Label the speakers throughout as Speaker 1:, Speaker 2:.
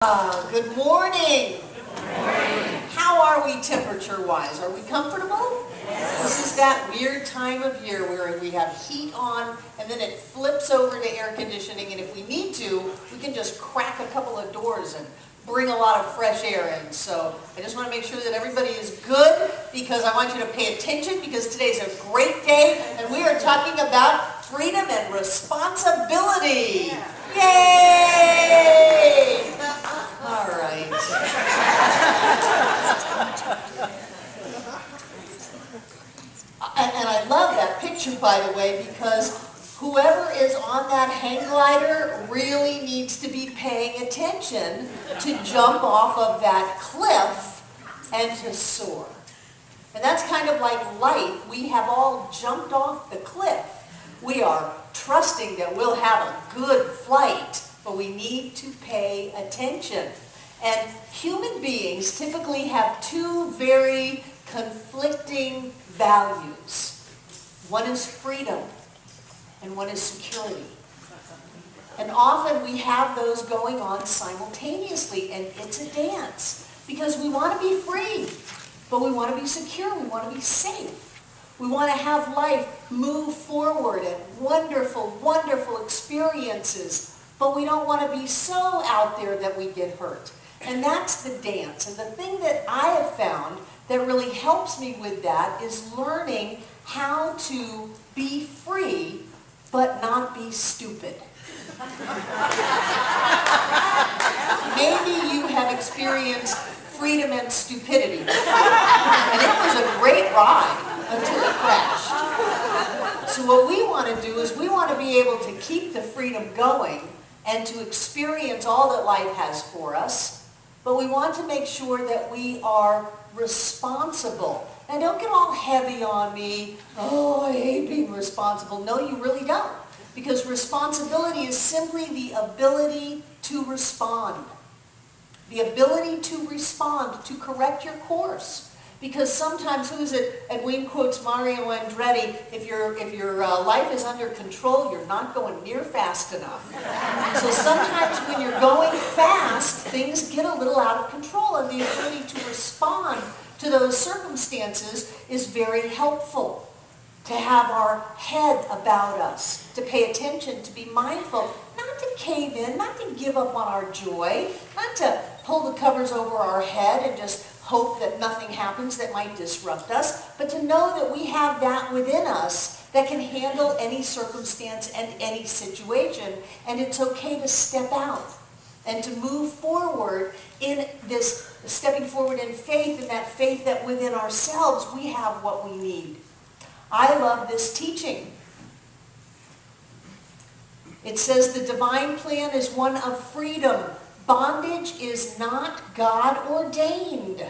Speaker 1: Good morning. How are we temperature-wise? Are we comfortable? Yes. This is that weird time of year where we have heat on and then it flips over to air conditioning, and if we need to, we can just crack a couple of doors and bring a lot of fresh air in. So I just want to make sure that everybody is good, because I want you to pay attention, because today's a great day and we are talking about freedom and responsibility. Yeah. Yay! All right. And I love that picture, by the way, because whoever is on that hang glider really needs to be paying attention to jump off of that cliff and to soar. And that's kind of like life. We have all jumped off the cliff. We are trusting that we'll have a good flight, but we need to pay attention. And human beings typically have two very conflicting values. One is freedom, and one is security. And often we have those going on simultaneously, and it's a dance, because we want to be free, but we want to be secure, we want to be safe. We want to have life move forward and wonderful, wonderful experiences, but we don't want to be so out there that we get hurt. And that's the dance. And the thing that I have found that really helps me with that is learning how to be free, but not be stupid. Maybe you have experienced freedom and stupidity. And it was a great ride until it crashed. So what we want to do is we want to be able to keep the freedom going and to experience all that life has for us, but we want to make sure that we are responsible. Now don't get all heavy on me. Oh, I hate being responsible. No, you really don't. Because responsibility is simply the ability to respond. The ability to respond, to correct your course. Because sometimes, who is it? Edwin quotes Mario Andretti, if your life is under control, you're not going near fast enough. So sometimes when you're going fast, things get a little out of control, and the ability to respond to those circumstances is very helpful. To have our head about us, to pay attention, to be mindful, not to cave in, not to give up on our joy, not to pull the covers over our head and just hope that nothing happens that might disrupt us, but to know that we have that within us that can handle any circumstance and any situation, and it's okay to step out and to move forward in this, stepping forward in faith, and that faith that within ourselves we have what we need. I love this teaching. It says the divine plan is one of freedom. Bondage is not God ordained.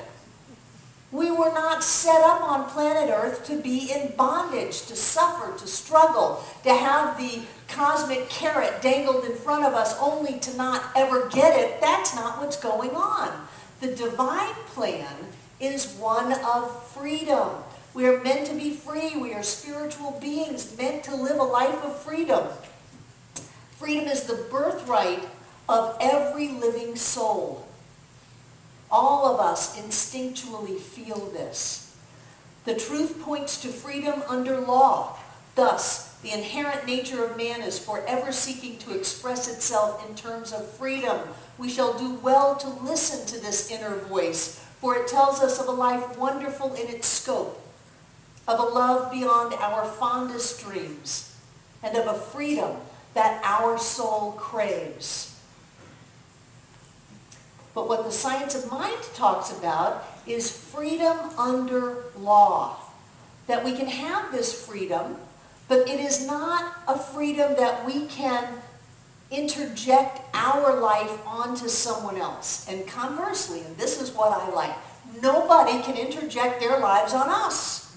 Speaker 1: We were not set up on planet Earth to be in bondage, to suffer, to struggle, to have the cosmic carrot dangled in front of us only to not ever get it. That's not what's going on. The divine plan is one of freedom. We are meant to be free. We are spiritual beings meant to live a life of freedom. Freedom is the birthright of every living soul. All of us instinctually feel this. The truth points to freedom under law. Thus, the inherent nature of man is forever seeking to express itself in terms of freedom. We shall do well to listen to this inner voice, for it tells us of a life wonderful in its scope, of a love beyond our fondest dreams, and of a freedom that our soul craves. But what the science of mind talks about is freedom under law. That we can have this freedom, but it is not a freedom that we can interject our life onto someone else. And conversely, and this is what I like, nobody can interject their lives on us.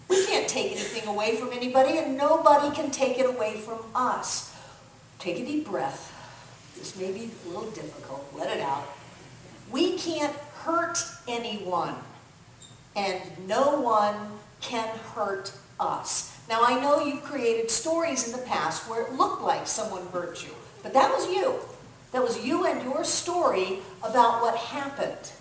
Speaker 1: We can't take anything away from anybody, and nobody can take it away from us. Take a deep breath. This may be a little difficult. Let it out. We can't hurt anyone, and no one can hurt us. Now, I know you've created stories in the past where it looked like someone hurt you, but that was you. That was you and your story about what happened.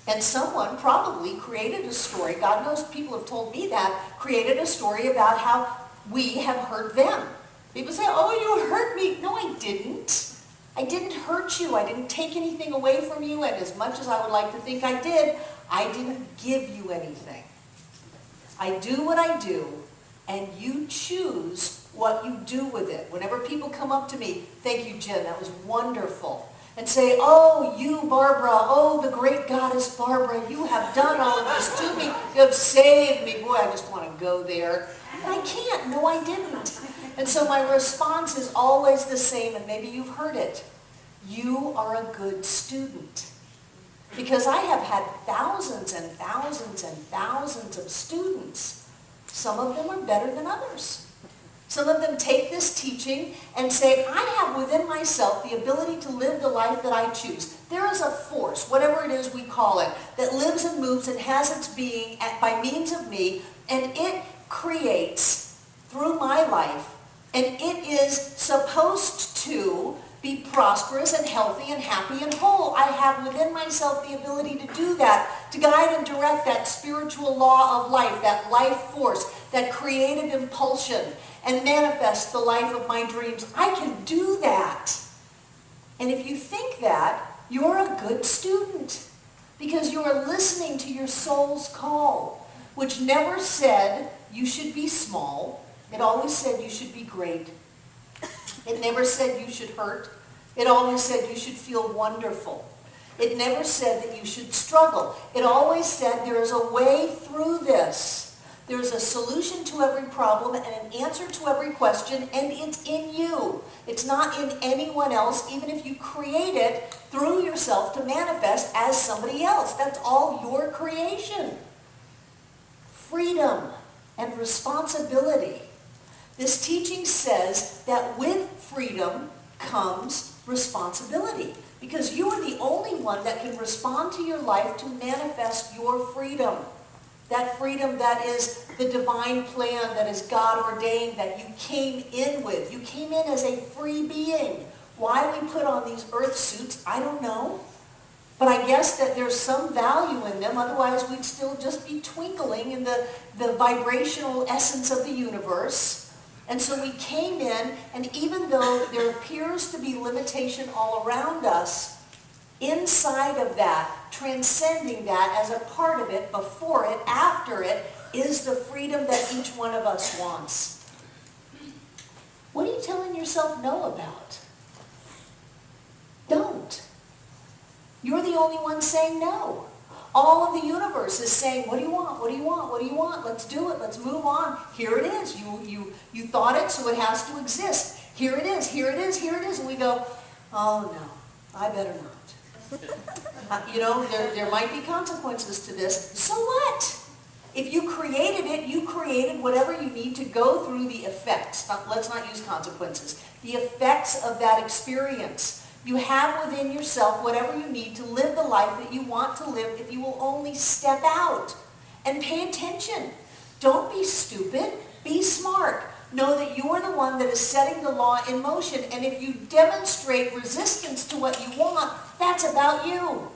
Speaker 1: And someone probably created a story, God knows people have told me that, created a story about how we have hurt them. People say, oh, you hurt me. No, I didn't. I didn't hurt you. I didn't take anything away from you. And as much as I would like to think I did, I didn't give you anything. I do what I do, and you choose what you do with it. Whenever people come up to me, thank you, Jen, that was wonderful. And say, oh, you, Barbara, oh, the great goddess Barbara, you have done all of this to me. You have saved me. Boy, I just want to go there. And I can't. No, I didn't. And so my response is always the same, and maybe you've heard it. You are a good student. Because I have had thousands and thousands and thousands of students. Some of them are better than others. Some of them take this teaching and say, I have within myself the ability to live the life that I choose. There is a force, whatever it is we call it, that lives and moves and has its being by means of me, and it creates through my life, and it is supposed to be prosperous and healthy and happy and whole. I have within myself the ability to do that, to guide and direct that spiritual law of life, that life force, that creative impulsion, and manifest the life of my dreams. I can do that. And if you think that, you're a good student, because you are listening to your soul's call, which never said you should be small. It always said you should be great. It never said you should hurt. It always said you should feel wonderful. It never said that you should struggle. It always said there is a way through this. There's a solution to every problem and an answer to every question, and it's in you. It's not in anyone else, even if you create it through yourself to manifest as somebody else. That's all your creation. Freedom and responsibility. This teaching says that with freedom comes responsibility, because you are the only one that can respond to your life to manifest your freedom. That freedom that is the divine plan, that is God ordained, that you came in with. You came in as a free being. Why we put on these earth suits, I don't know. But I guess that there's some value in them, otherwise we'd still just be twinkling in the vibrational essence of the universe. And so we came in, and even though there appears to be limitation all around us, inside of that, transcending that as a part of it, before it, after it, is the freedom that each one of us wants. What are you telling yourself no about? Don't. You're the only one saying no. All of the universe is saying, what do you want? What do you want? What do you want? Let's do it. Let's move on. Here it is. You thought it, so it has to exist. Here it is. Here it is. Here it is. And we go, oh no, I better not. You know, there might be consequences to this. So what? If you created it, you created whatever you need to go through the effects. Let's not use consequences. The effects of that experience. You have within yourself whatever you need to live the life that you want to live if you will only step out and pay attention. Don't be stupid. Be smart. Know that you are the one that is setting the law in motion. And if you demonstrate resistance to what you want, that's about you.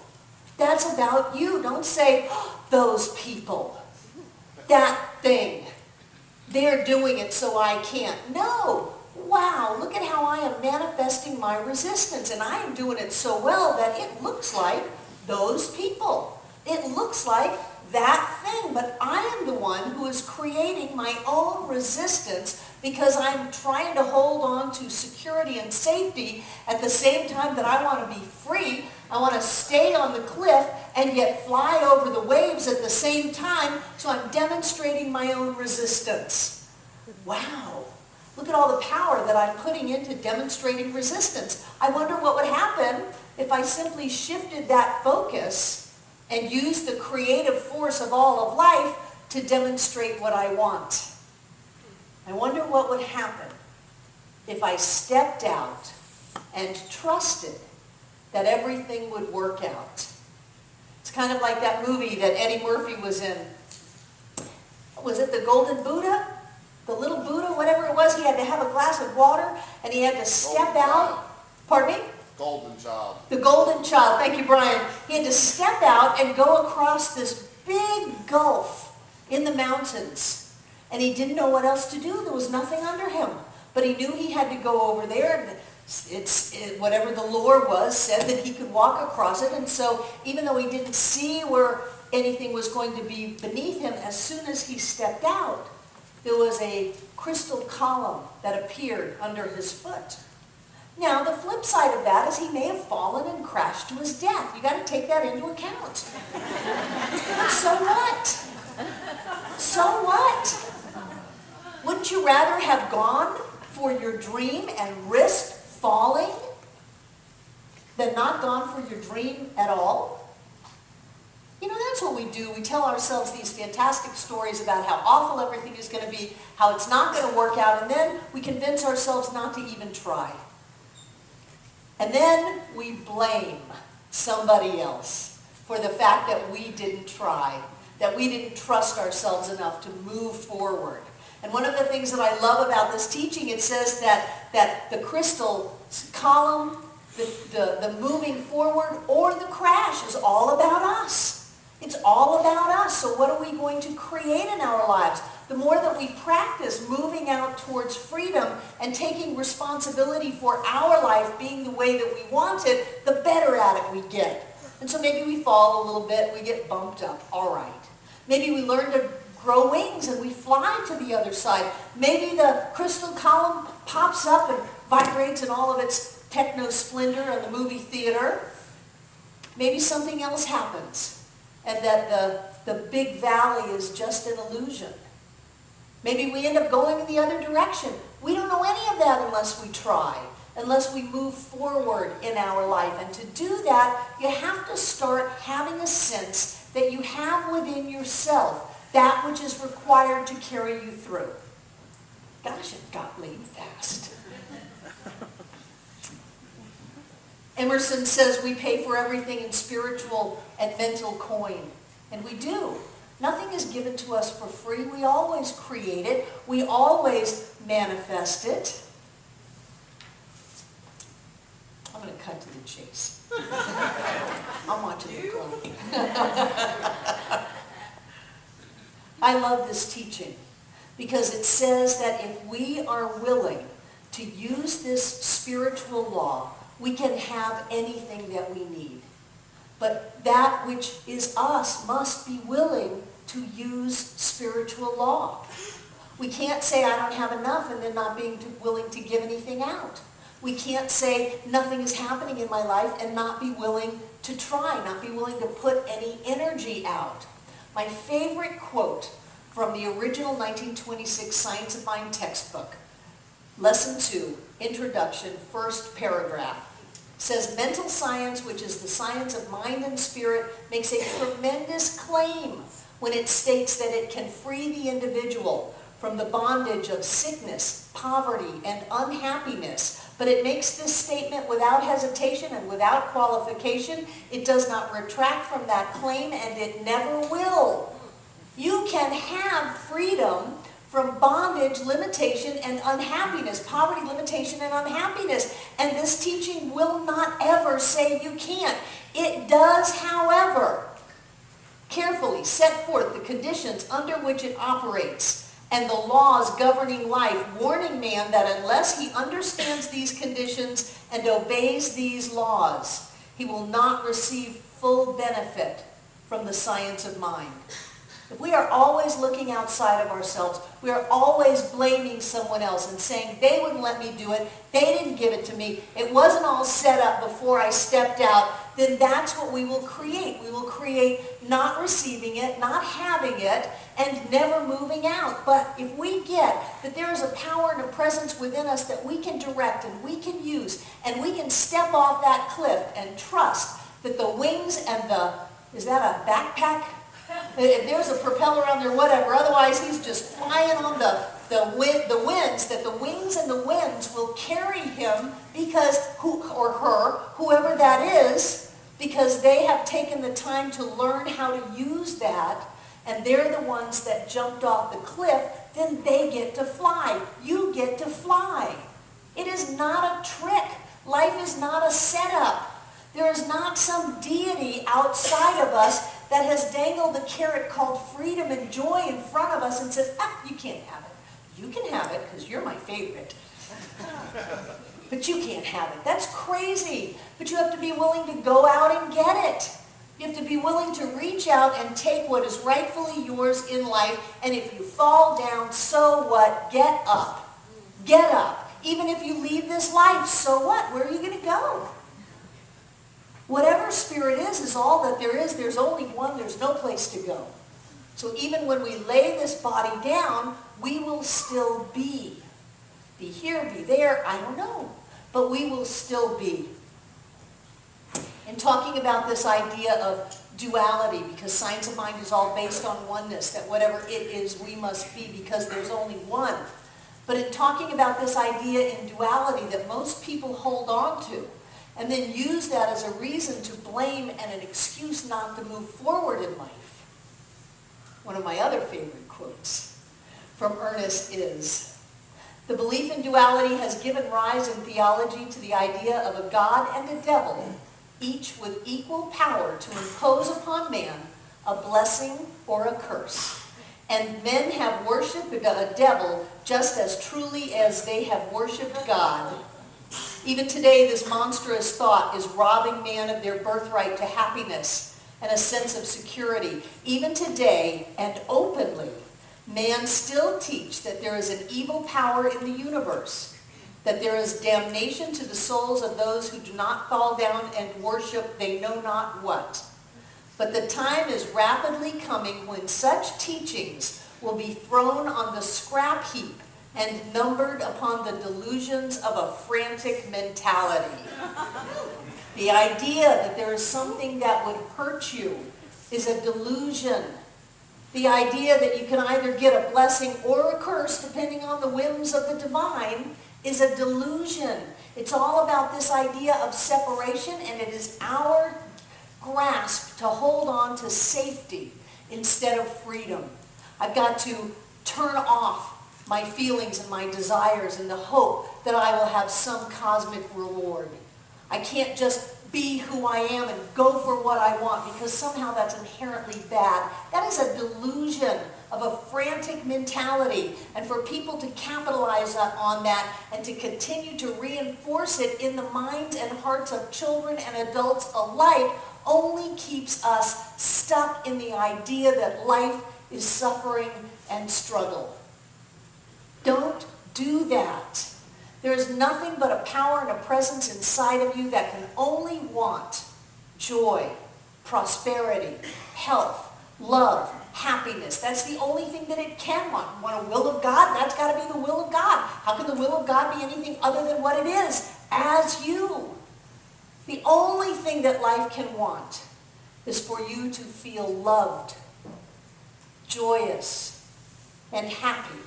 Speaker 1: That's about you. Don't say, oh, those people, that thing, they're doing it so I can't. No. Wow, look at how I am manifesting my resistance. And I am doing it so well that it looks like those people. It looks like that thing. But I am the one who is creating my own resistance because I'm trying to hold on to security and safety at the same time that I want to be free. I want to stay on the cliff and yet fly over the waves at the same time. So I'm demonstrating my own resistance. Wow. Look at all the power that I'm putting into demonstrating resistance. I wonder what would happen if I simply shifted that focus and used the creative force of all of life to demonstrate what I want. I wonder what would happen if I stepped out and trusted that everything would work out. It's kind of like that movie that Eddie Murphy was in. Was it The Golden Buddha? The little Buddha, whatever it was, he had to have a glass of water and he had to step out. Pardon me?
Speaker 2: golden child.
Speaker 1: The golden child. Thank you, Brian. He had to step out and go across this big gulf in the mountains. And he didn't know what else to do. There was nothing under him. But he knew he had to go over there. And whatever the lore was said that he could walk across it. And so even though he didn't see where anything was going to be beneath him, as soon as he stepped out, there was a crystal column that appeared under his foot. Now, the flip side of that is he may have fallen and crashed to his death. You got to take that into account. But so what? So what? Wouldn't you rather have gone for your dream and risked falling than not gone for your dream at all? You know, that's what we do. We tell ourselves these fantastic stories about how awful everything is going to be, how it's not going to work out, and then we convince ourselves not to even try. And then we blame somebody else for the fact that we didn't try, that we didn't trust ourselves enough to move forward. And one of the things that I love about this teaching, it says that the crystal column, the moving forward, or the crash is all about us. It's all about us. So what are we going to create in our lives? The more that we practice moving out towards freedom and taking responsibility for our life being the way that we want it, the better at it we get. And so maybe we fall a little bit, we get bumped up. All right. Maybe we learn to grow wings and we fly to the other side. Maybe the crystal column pops up and vibrates in all of its techno splendor in the movie theater. Maybe something else happens and that the big valley is just an illusion. Maybe we end up going in the other direction. We don't know any of that unless we try, unless we move forward in our life. And to do that, you have to start having a sense that you have within yourself that which is required to carry you through. Gosh, it got late fast. Emerson says we pay for everything in spiritual and mental coin. And we do. Nothing is given to us for free. We always create it. We always manifest it. I'm going to cut to the chase. I'm watching the clock. I love this teaching because it says that if we are willing to use this spiritual law, we can have anything that we need. But that which is us must be willing to use spiritual law. We can't say, I don't have enough, and then not being willing to give anything out. We can't say, nothing is happening in my life, and not be willing to try, not be willing to put any energy out. My favorite quote from the original 1926 Science of Mind textbook, Lesson 2, Introduction, first paragraph, says, mental science, which is the science of mind and spirit, makes a tremendous claim when it states that it can free the individual from the bondage of sickness, poverty, and unhappiness. But it makes this statement without hesitation and without qualification. It does not retract from that claim, and it never will. You can have freedom from bondage, limitation, and unhappiness. Poverty, limitation, and unhappiness. And this teaching will not ever say you can't. It does, however, carefully set forth the conditions under which it operates and the laws governing life, warning man that unless he understands these conditions and obeys these laws, he will not receive full benefit from the science of mind. If we are always looking outside of ourselves, we are always blaming someone else and saying, they wouldn't let me do it, they didn't give it to me, it wasn't all set up before I stepped out, then that's what we will create. We will create not receiving it, not having it, and never moving out. But if we get that there is a power and a presence within us that we can direct and we can use, and we can step off that cliff and trust that the wings and the, is that a backpack? If there's a propeller on there, whatever. Otherwise, he's just flying on the winds, that the wings and the winds will carry him because, or her, whoever that is, because they have taken the time to learn how to use that, and they're the ones that jumped off the cliff, then they get to fly. You get to fly. It is not a trick Life is not a setup. There is not some deity outside of us that has dangled a carrot called freedom and joy in front of us and says, you can't have it. You can have it because you're my favorite. But you can't have it. That's crazy. But you have to be willing to go out and get it. You have to be willing to reach out and take what is rightfully yours in life. And if you fall down, so what? Get up. Get up. Even if you leave this life, so what? Where are you going to go? Whatever spirit is all that there is. There's only one. There's no place to go. So even when we lay this body down, we will still be. Be here, be there, I don't know. But we will still be. In talking about this idea of duality, because science of mind is all based on oneness, that whatever it is, we must be because there's only one. But in talking about this idea in duality that most people hold on to, and then use that as a reason to blame and an excuse not to move forward in life. One of my other favorite quotes from Ernest is, "The belief in duality has given rise in theology to the idea of a God and a devil, each with equal power to impose upon man a blessing or a curse. And men have worshipped a devil just as truly as they have worshipped God. Even today, this monstrous thought is robbing man of their birthright to happiness and a sense of security. Even today, and openly, man still teach that there is an evil power in the universe, that there is damnation to the souls of those who do not fall down and worship they know not what. But the time is rapidly coming when such teachings will be thrown on the scrap heap and numbered upon the delusions of a frantic mentality." The idea that there is something that would hurt you is a delusion. The idea that you can either get a blessing or a curse, depending on the whims of the divine, is a delusion. It's all about this idea of separation, and it is our grasp to hold on to safety instead of freedom. I've got to turn off my feelings and my desires in the hope that I will have some cosmic reward. I can't just be who I am and go for what I want because somehow that's inherently bad. That is a delusion of a frantic mentality. And for people to capitalize on that and to continue to reinforce it in the minds and hearts of children and adults alike only keeps us stuck in the idea that life is suffering and struggle. Don't do that. There is nothing but a power and a presence inside of you that can only want joy, prosperity, health, love, happiness. That's the only thing that it can want. You want a will of God? That's got to be the will of God. How can the will of God be anything other than what it is? As you. The only thing that life can want is for you to feel loved, joyous, and happy.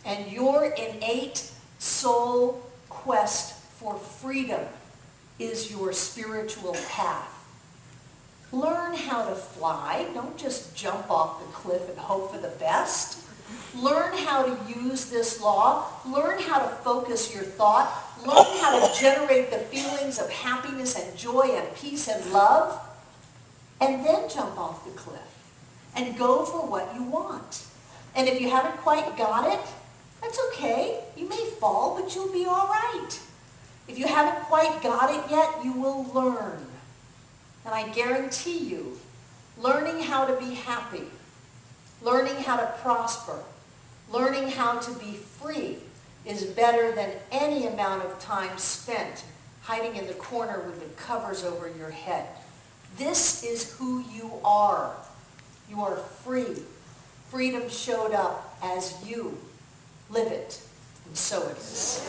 Speaker 1: And your innate soul quest for freedom is your spiritual path. Learn how to fly. Don't just jump off the cliff and hope for the best. Learn how to use this law. Learn how to focus your thought. Learn how to generate the feelings of happiness and joy and peace and love. And then jump off the cliff and go for what you want. And if you haven't quite got it, that's okay. You may fall, but you'll be all right. If you haven't quite got it yet, you will learn. And I guarantee you, learning how to be happy, learning how to prosper, learning how to be free is better than any amount of time spent hiding in the corner with the covers over your head. This is who you are. You are free. Freedom showed up as you. Live it, and so it is.